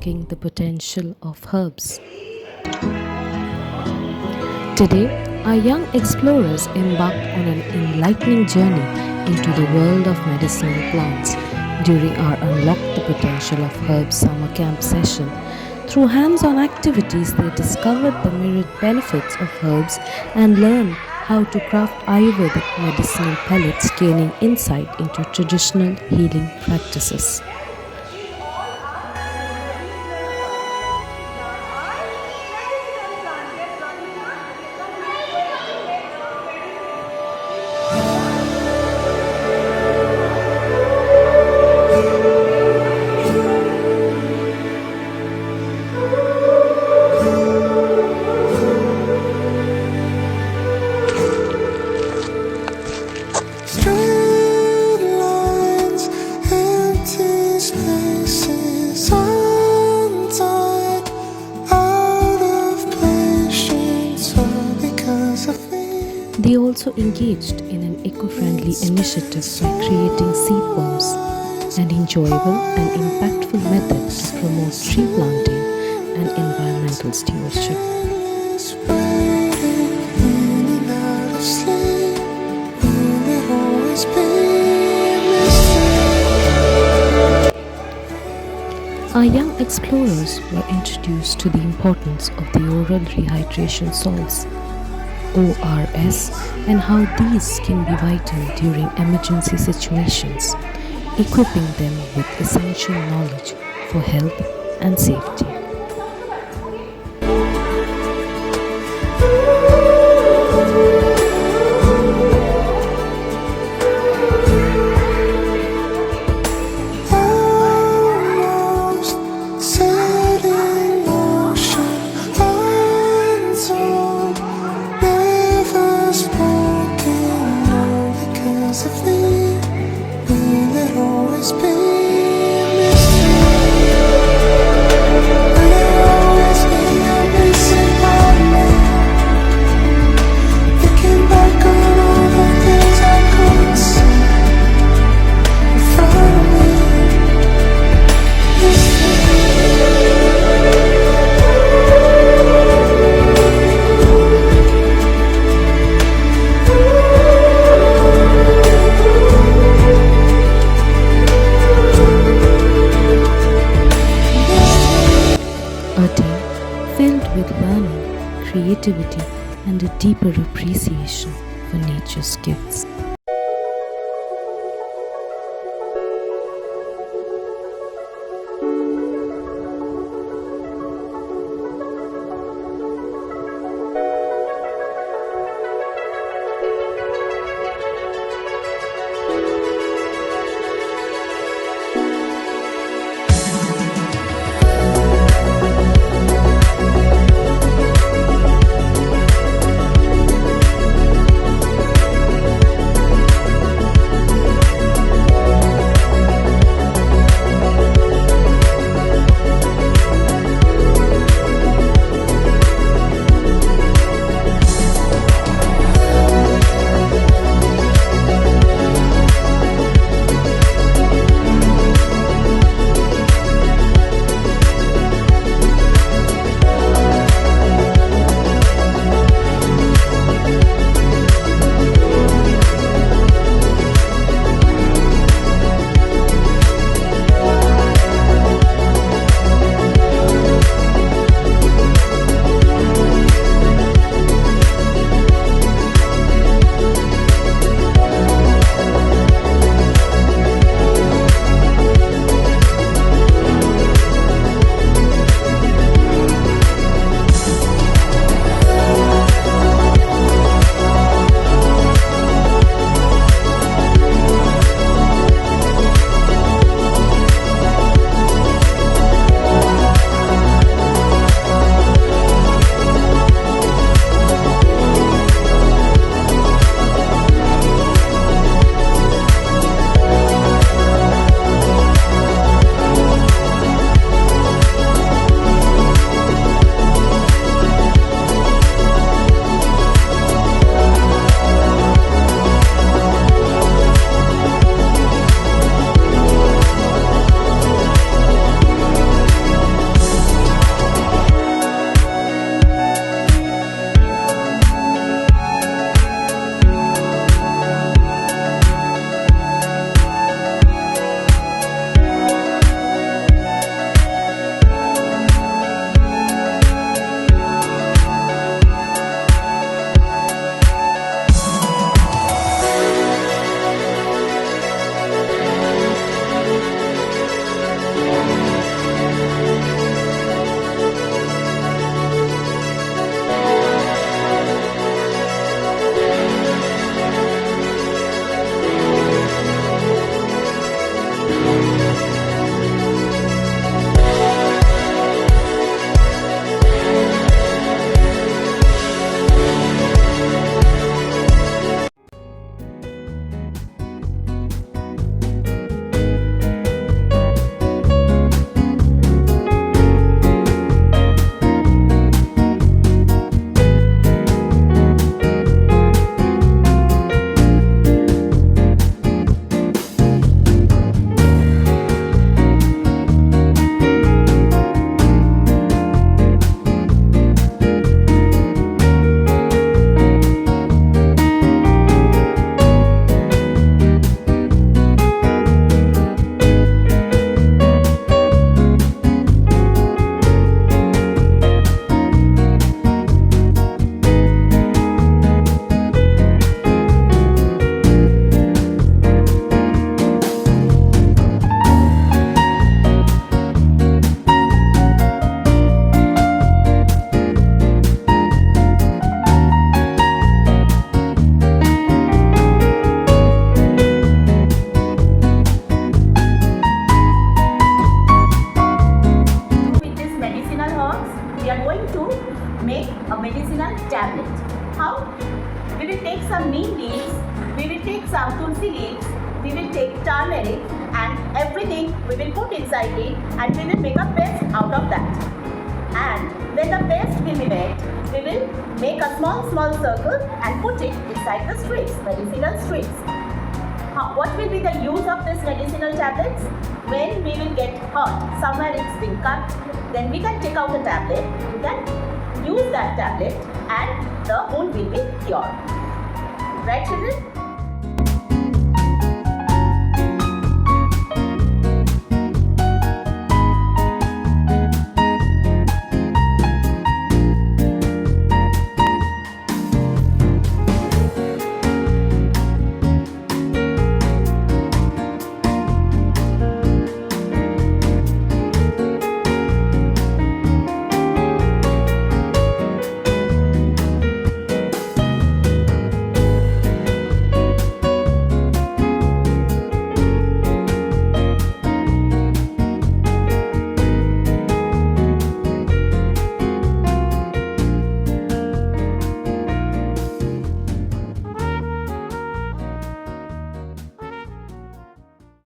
unlocking the potential of herbs. Today, our young explorers embark on an enlightening journey into the world of medicinal plants during our Unlock the Potential of Herbs summer camp session. Through hands-on activities, they discovered the myriad benefits of herbs and learned how to craft Ayurvedic medicinal pellets, gaining insight into traditional healing practices. They also engaged in an eco-friendly initiative by creating seed bombs, an enjoyable and impactful method to promote tree planting and environmental stewardship. Our young explorers were introduced to the importance of the oral rehydration salts, ORS, and how these can be vital during emergency situations, equipping them with essential knowledge for health and safety. A day filled with learning, creativity, and a deeper appreciation for nature's gifts. a medicinal tablet. How? We will take some neem leaves, we will take some tulsi leaves, we will take turmeric and everything we will put inside it and we will make a paste out of that. And when the paste will be made, we will make a small circle and put it inside the strips, medicinal strips. What will be the use of this medicinal tablets? When we will get hurt, somewhere it's been cut, then we can take out the tablet, we can use that tablet and the wound will be cured. Right, children?